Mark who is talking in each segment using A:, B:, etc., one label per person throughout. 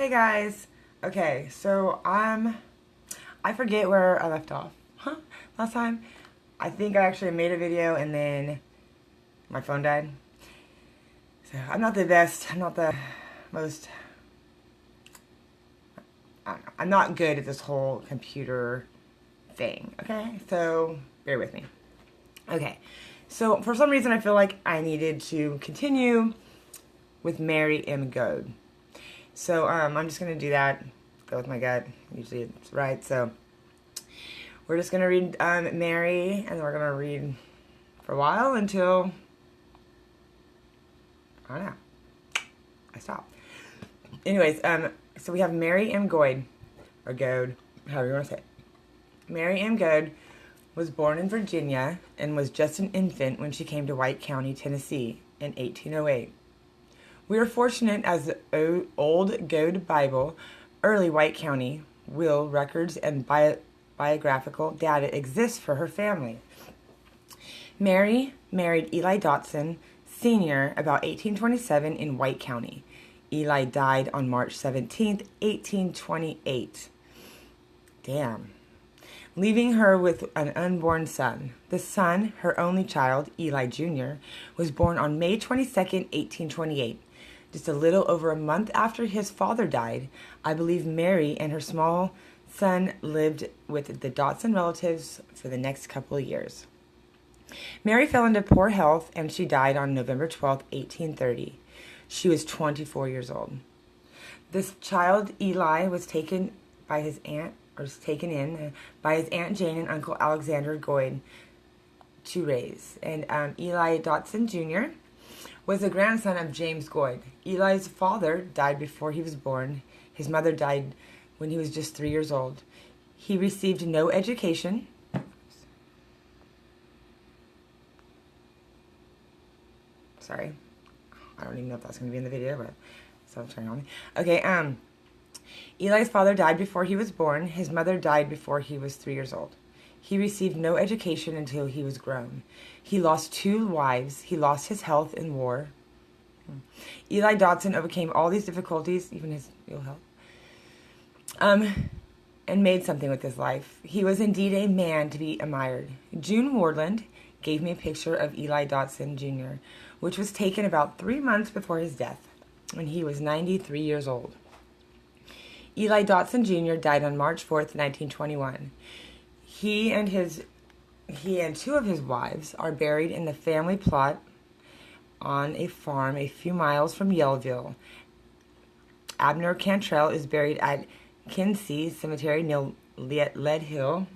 A: Hey guys. Okay, so I forget where I left off. Last time. I think I actually made a video and then my phone died. So I'm not the best. I'm not the most. I don't know. I'm not good at this whole computer thing. Okay, so bear with me. Okay, so for some reason I feel like I needed to continue with Mary M. Goad. So I'm just gonna do that. Go with my gut. Usually it's right. So we're just gonna read Mary, and we're gonna read for a while until I don't know. I stop. Anyways, so we have Mary M. Goad, or Goad, however you want to say it. Mary M. Goad was born in Virginia and was just an infant when she came to White County, Tennessee in 1808. We are fortunate as the old Goad Bible, early White County, will, records, and biographical data exist for her family. Mary married Eli Dotson, Sr. about 1827 in White County. Eli died on March 17, 1828. Damn. Leaving her with an unborn son. The son, her only child, Eli Jr., was born on May 22, 1828. Just a little over a month after his father died, I believe Mary and her small son lived with the Dotson relatives for the next couple of years. Mary fell into poor health and she died on November 12, 1830. She was 24 years old. This child, Eli, was taken by his aunt, or was taken in by his Aunt Jane and Uncle Alexander Goad to raise. And Eli Dotson Jr. was the grandson of James Goad. Eli's father died before he was born. His mother died when he was just 3 years old. He received no education. Sorry. I don't even know if that's going to be in the video, but so turning on me. Okay, Eli's father died before he was born. His mother died before he was 3 years old. He received no education until he was grown. He lost 2 wives. He lost his health in war. Eli Dotson overcame all these difficulties, even his ill health, and made something with his life. He was indeed a man to be admired. June Wardland gave me a picture of Eli Dotson Jr., which was taken about 3 months before his death, when he was 93 years old. Eli Dotson Jr. died on March 4th, 1921. He and 2 of his wives are buried in the family plot on a farm a few miles from Yellville. Abner Cantrell is buried at Kinsey Cemetery near Lead Hill.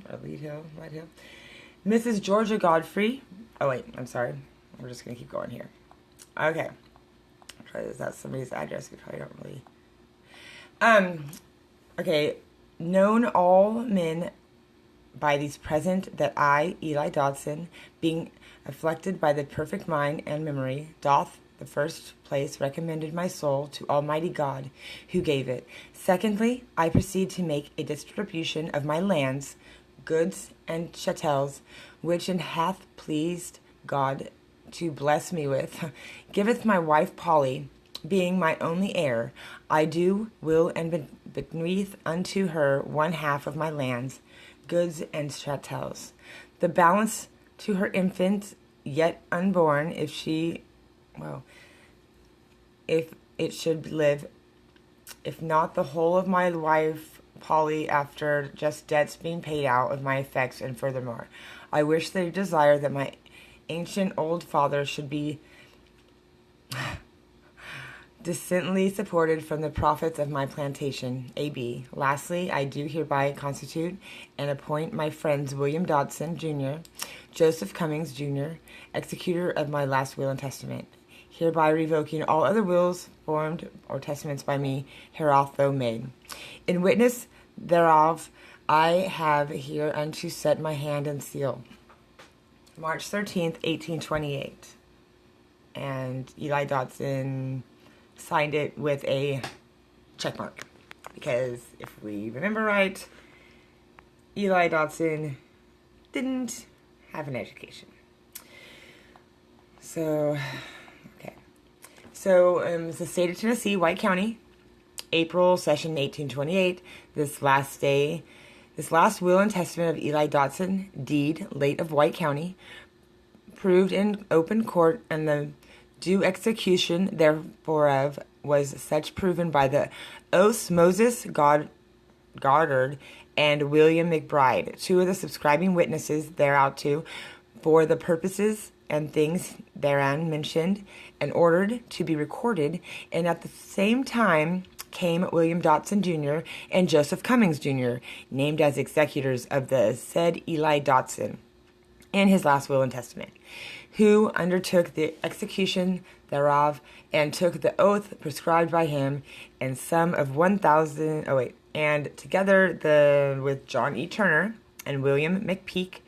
A: Mrs. Georgia Godfrey. Oh wait, I'm sorry. We're just gonna keep going here. Okay. Is that somebody's address? We probably don't really. Okay. Known all men by these present, that I, Eli Dotson, being afflicted by the perfect mind and memory, doth the first place recommended my soul to Almighty God, who gave it. Secondly, I proceed to make a distribution of my lands, goods, and chattels, which it hath pleased God to bless me with, giveth my wife Polly, being my only heir. I do will and bequeath unto her 1/2 of my lands, goods, and chattels. The balance to her infant, yet unborn, if it should live, if not the whole of my wife Polly, after just debts being paid out of my effects. And furthermore, I wish they desire that my ancient old father should be decently supported from the profits of my plantation. A.B. Lastly, I do hereby constitute and appoint my friends William Dotson, Jr., Joseph Cummings, Jr., executor of my last will and testament, hereby revoking all other wills formed or testaments by me hereof made. In witness thereof, I have hereunto set my hand and seal. March 13th, 1828. And Eli Dotson signed it with a check mark. Because if we remember right, Eli Dotson didn't have an education. So, okay. So, it's the state of Tennessee, White County. April, session 1828, this last will and testament of Eli Dotson, deed, late of White County, proved in open court, and the due execution thereof was such proven by the oaths Moses Goddard and William McBride, two of the subscribing witnesses thereunto, for the purposes and things therein mentioned, and ordered to be recorded, and at the same time came William Dotson Jr. and Joseph Cummings Jr., named as executors of the said Eli Dotson, in his last will and testament, who undertook the execution thereof, and took the oath prescribed by him, and sum of 1,000. And together with John E. Turner and William McPeak,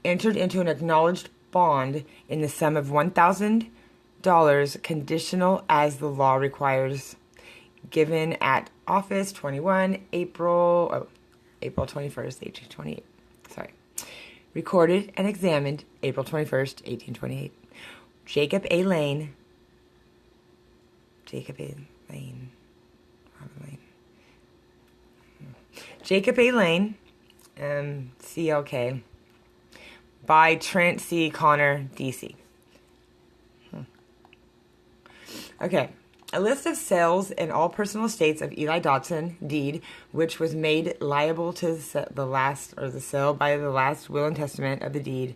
A: entered into an acknowledged bond in the sum of $1,000, conditional as the law requires, given at office 21 April 21st, 1828. Sorry. Recorded and examined April 21st, 1828. Jacob A. Lane. Jacob A. Lane. CLK. By Trent C. Connor, D.C. Okay. A list of sales in all personal estates of Eli Dotson, deed, which was made liable to the sale by the last will and testament of the deed,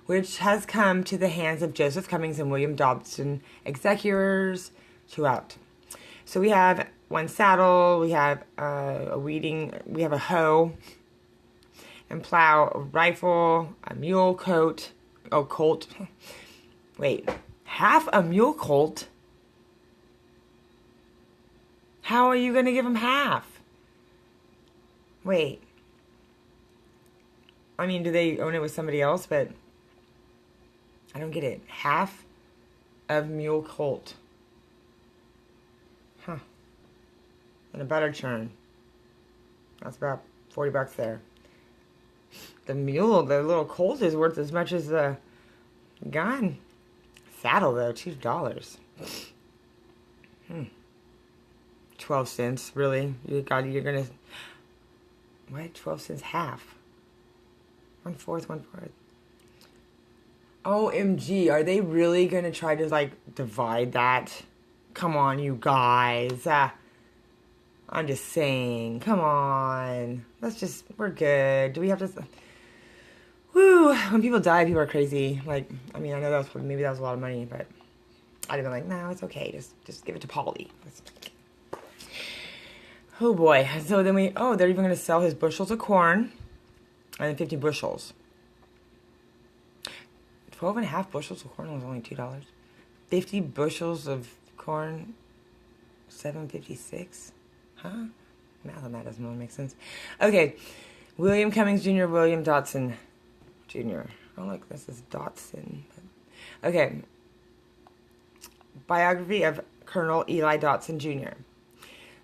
A: which has come to the hands of Joseph Cummings and William Dotson, executors throughout. So we have one saddle, we have we have a hoe and plow, a rifle, a mule colt. Wait, half a mule colt? How are you going to give him half? Wait. I mean, do they own it with somebody else? But I don't get it. Half of mule colt. Huh. And a butter churn. That's about $40 there. The little colt is worth as much as the gun. Saddle, though, $2. 12 cents, really? You're gonna... What? 12 cents half? 1/4. OMG, are they really gonna try to, divide that? Come on, you guys. I'm just saying. Come on. We're good. Do we have to... Woo! When people die, people are crazy. I know maybe that was a lot of money, but I'd have been like, no, it's okay. Just give it to Polly. Oh boy. So then they're even going to sell his bushels of corn. And then 50 bushels. 12.5 bushels of corn was only $2. 50 bushels of corn, $7.56. Huh? Math on that doesn't really make sense. Okay. William Cummings Jr., William Dotson Jr. Oh, look, this is Dotson. Okay. Biography of Colonel Eli Dotson Jr.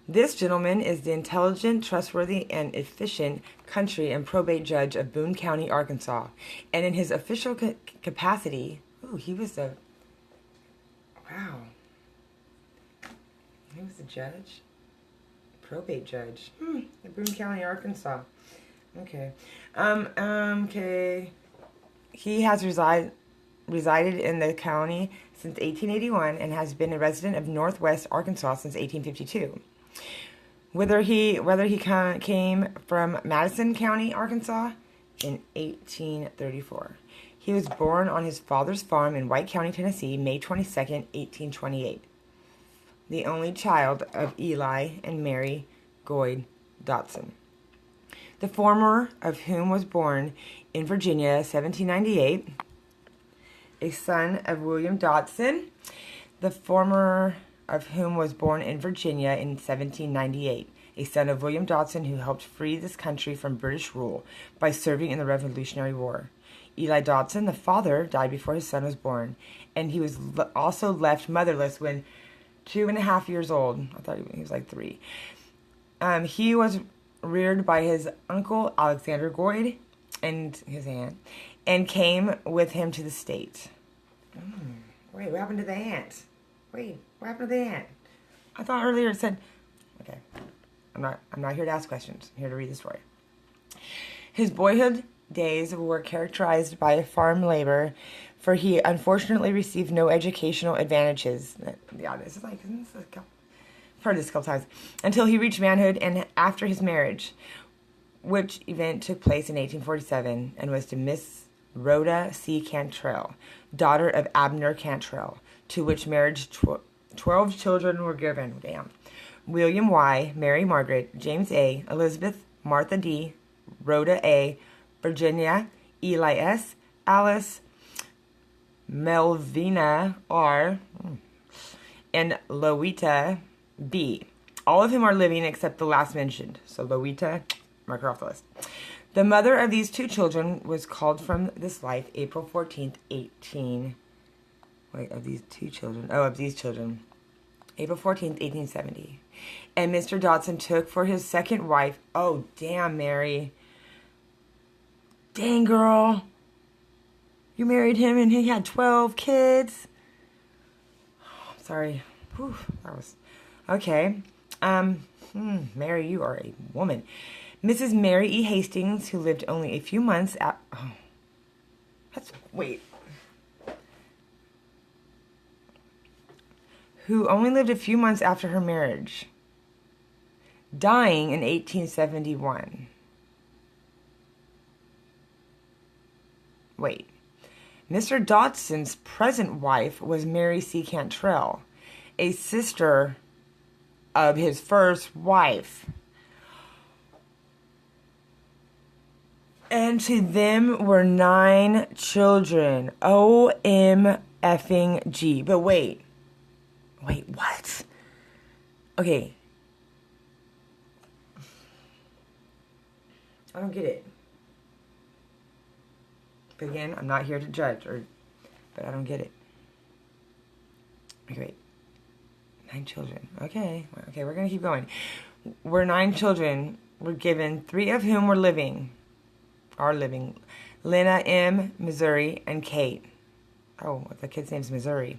A: This gentleman is the intelligent, trustworthy, and efficient country and probate judge of Boone County, Arkansas. And in his official capacity... he was a... Wow. He was a judge? Probate judge. In Boone County, Arkansas. Okay. Okay. He has resided in the county since 1881 and has been a resident of Northwest Arkansas since 1852. Whether he came from Madison County, Arkansas, in 1834. He was born on his father's farm in White County, Tennessee, May 22nd, 1828. The only child of Eli and Mary Goad Dotson. The former of whom was born in Virginia, 1798, a son of William Dotson. The former of whom was born in Virginia in 1798, a son of William Dotson who helped free this country from British rule by serving in the Revolutionary War. Eli Dotson, the father, died before his son was born, and he was also left motherless when 2.5 years old. I thought he was 3. He was reared by his uncle Alexander Goad and his aunt, and came with him to the state. Wait, what happened to the aunt? I thought earlier it said Okay. I'm not here to ask questions. I'm here to read the story. His boyhood days were characterized by farm labor, for he unfortunately received no educational advantages. Yeah, this is like, isn't this I've heard this a couple times. Until he reached manhood and after his marriage, which event took place in 1847 and was to Miss Rhoda C. Cantrell, daughter of Abner Cantrell, to which marriage 12 children were given. Damn. William Y., Mary Margaret, James A., Elizabeth, Martha D., Rhoda A., Virginia, Eli S., Alice, Melvina R., and Lowita B. All of whom are living except the last mentioned. So Lowita, mark her off the list. The mother of these 2 children was called from this life April 14th, of these children. April 14th, 1870. And Mr. Dodson took for his second wife, oh, damn, Mary. Dang, girl. You married him and he had 12 kids. Oh, sorry. Whew, that was... Okay. Mary, you are a woman. Mrs. Mary E. Hastings, who lived only a few months at... Oh. Wait. Who only lived a few months after her marriage, dying in 1871. Wait. Mr. Dodson's present wife was Mary C. Cantrell, a sister of his first wife. And to them were 9 children. O-M-effing-G. But wait, what? Okay. I don't get it. But again, I'm not here to judge, but I don't get it. Okay, wait. 9 children. Okay, we're going to keep going. 9 children were given, 3 of whom are living. Lena M., Missouri, and Kate. Oh, the kid's name's Missouri.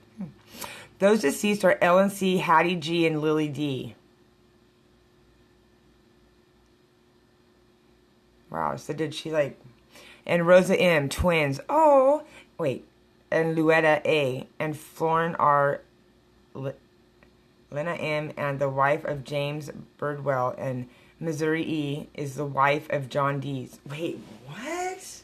A: Those deceased are Ellen C., Hattie G., and Lily D. Wow, so did she and Rosa M., twins. Oh, wait. And Luetta A. and Florin R. Lena M. and the wife of James Birdwell, and Missouri E. is the wife of John Dees. Wait, what?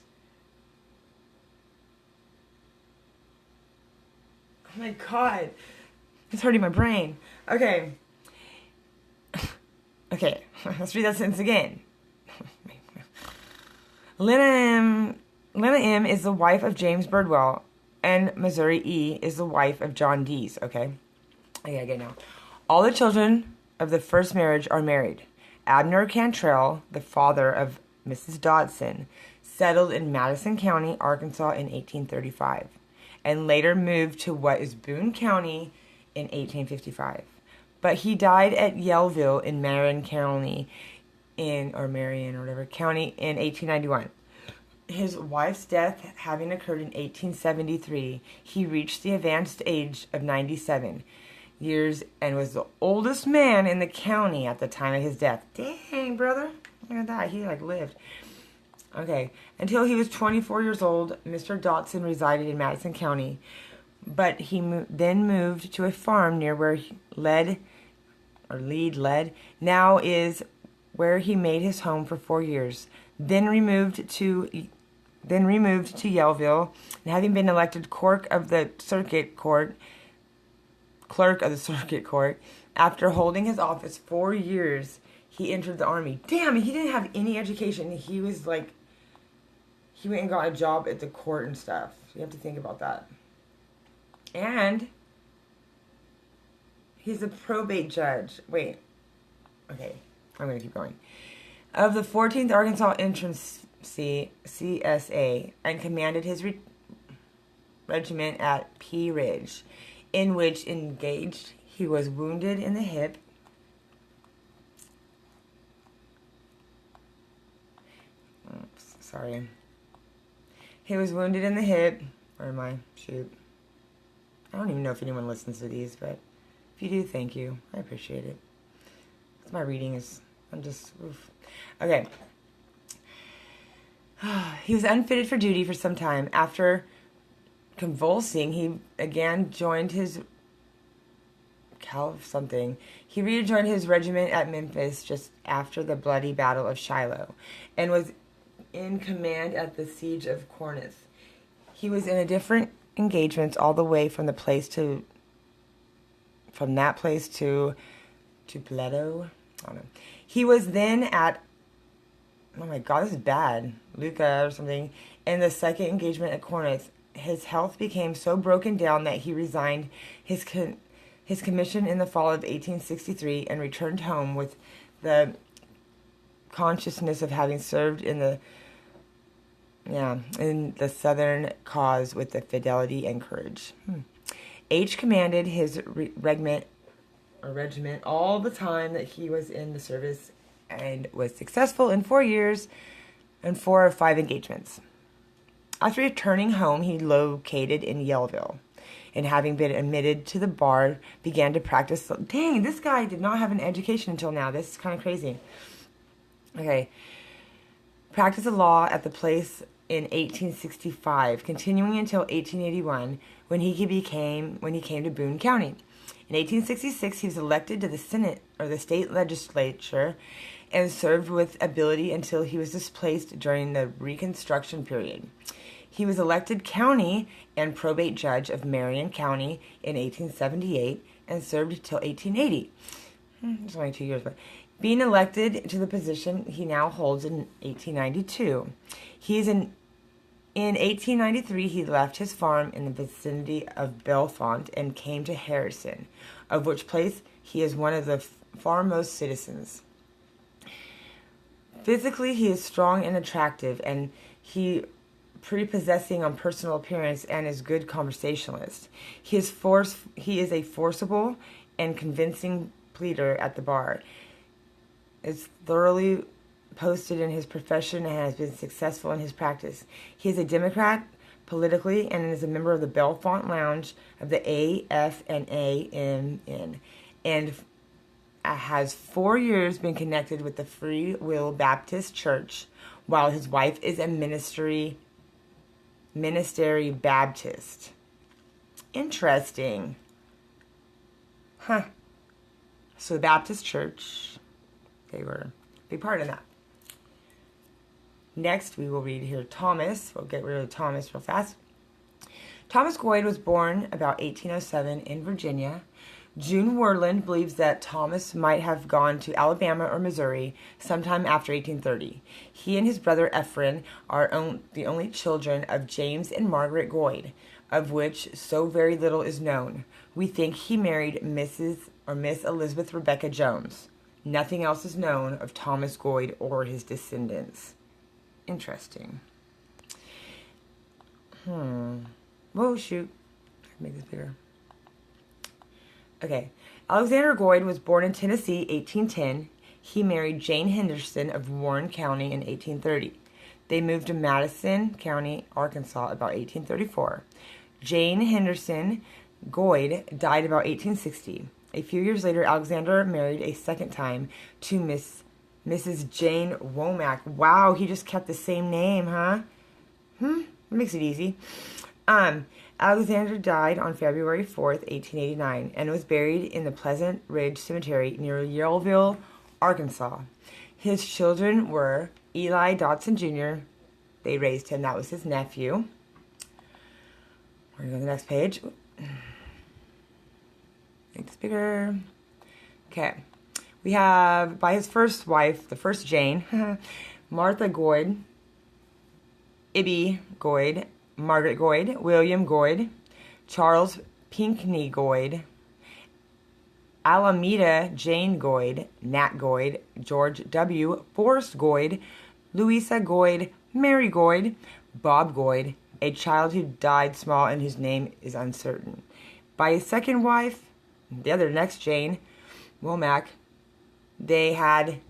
A: Oh my God. It's hurting my brain. Okay. Okay, let's read that sentence again. Lena M. is the wife of James Birdwell, and Missouri E. is the wife of John Dees. Okay, I get it now. All the children of the first marriage are married. Abner Cantrell, the father of Mrs. Dodson, settled in Madison County, Arkansas in 1835, and later moved to what is Boone County in 1855. But he died at Yellville in Marion County County in 1891. His wife's death having occurred in 1873, he reached the advanced age of 97 years and was the oldest man in the county at the time of his death. Dang, brother. Look at that. He lived. Okay. Until he was 24 years old, Mr. Dodson resided in Madison County, but he then moved to a farm near where Lead now is, where he made his home for 4 years. Then removed to Yellville, and having been elected clerk of the circuit court, after holding his office 4 years, he entered the Army. Damn, he didn't have any education. He was he went and got a job at the court and stuff. You have to think about that. And he's a probate judge. Wait. Okay, I'm going to keep going. Of the 14th Arkansas Entrance CSA, and commanded his regiment at Pea Ridge, in which engaged he was wounded in the hip. Oops, sorry. He was wounded in the hip. Where am I? Shoot. I don't even know if anyone listens to these, but if you do, thank you. I appreciate it. My reading is, I'm just, oof. Okay. He was unfitted for duty for some time. After convulsing, he again joined his He rejoined his regiment at Memphis just after the bloody Battle of Shiloh, and was in command at the siege of Corinth. He was in a different engagements all the way from that place to Pleto. I don't know. He was then at, oh my God, this is bad, Lucca or something, in the second engagement at Corinth. His health became so broken down that he resigned his commission in the fall of 1863 and returned home with the consciousness of having served in the Southern cause with the fidelity and courage. H commanded his regiment all the time that he was in the service and was successful in 4 years and 4 or 5 engagements. After returning home, he located in Yellville, and having been admitted to the bar, began to practice. Dang, this guy did not have an education until now. This is kind of crazy. Okay. Practiced the law at the place in 1865, continuing until 1881, when he came to Boone County. In 1866, he was elected to the Senate, or the state legislature, and served with ability until he was displaced during the Reconstruction period. He was elected county and probate judge of Marion County in 1878 and served till 1880. It's only 2 years, but being elected to the position he now holds in 1892. In 1893, he left his farm in the vicinity of Bellefonte and came to Harrison, of which place he is one of the foremost citizens. Physically, he is strong and attractive, and he prepossessing on personal appearance and is good conversationalist. He is a forcible and convincing pleader at the bar. Is thoroughly posted in his profession and has been successful in his practice. He is a Democrat politically and is a member of the Bellefonte Lounge of the AFNAMN, and has 4 years been connected with the Free Will Baptist Church, while his wife is a ministry Baptist. Interesting. Huh. So the Baptist Church, they were a big part of that. Next, we will read here Thomas. We'll get rid of Thomas real fast. Thomas Goad was born about 1807 in Virginia. June Worland believes that Thomas might have gone to Alabama or Missouri sometime after 1830. He and his brother Ephraim are the only children of James and Margaret Goad, of which so very little is known. We think he married Miss Elizabeth Rebecca Jones. Nothing else is known of Thomas Goad or his descendants. Interesting. Whoa, shoot. Make this bigger. Okay. Alexander Goad was born in Tennessee, 1810. He married Jane Henderson of Warren County in 1830. They moved to Madison County, Arkansas, about 1834. Jane Henderson Goad died about 1860. A few years later, Alexander married a second time to Mrs. Jane Womack. Wow, he just kept the same name, huh? That makes it easy. Alexander died on February 4th, 1889, and was buried in the Pleasant Ridge Cemetery near Yellville, Arkansas. His children were Eli Dodson Jr. They raised him. That was his nephew. We're going to go to the next page. Make this bigger. Okay. We have, by his first wife, the first Jane, Martha Goad, Ibby Goad, Margaret Goad, William Goad, Charles Pinckney Goad, Alameda Jane Goad, Nat Goad, George W. Forrest Goad, Louisa Goad, Mary Goad, Bob Goad, a child who died small and whose name is uncertain. By his second wife, the other next Jane, Womack, they had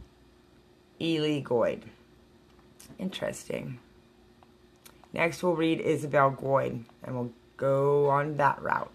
A: Ely Goad. Interesting. Next we'll read Isabel Goad, and we'll go on that route.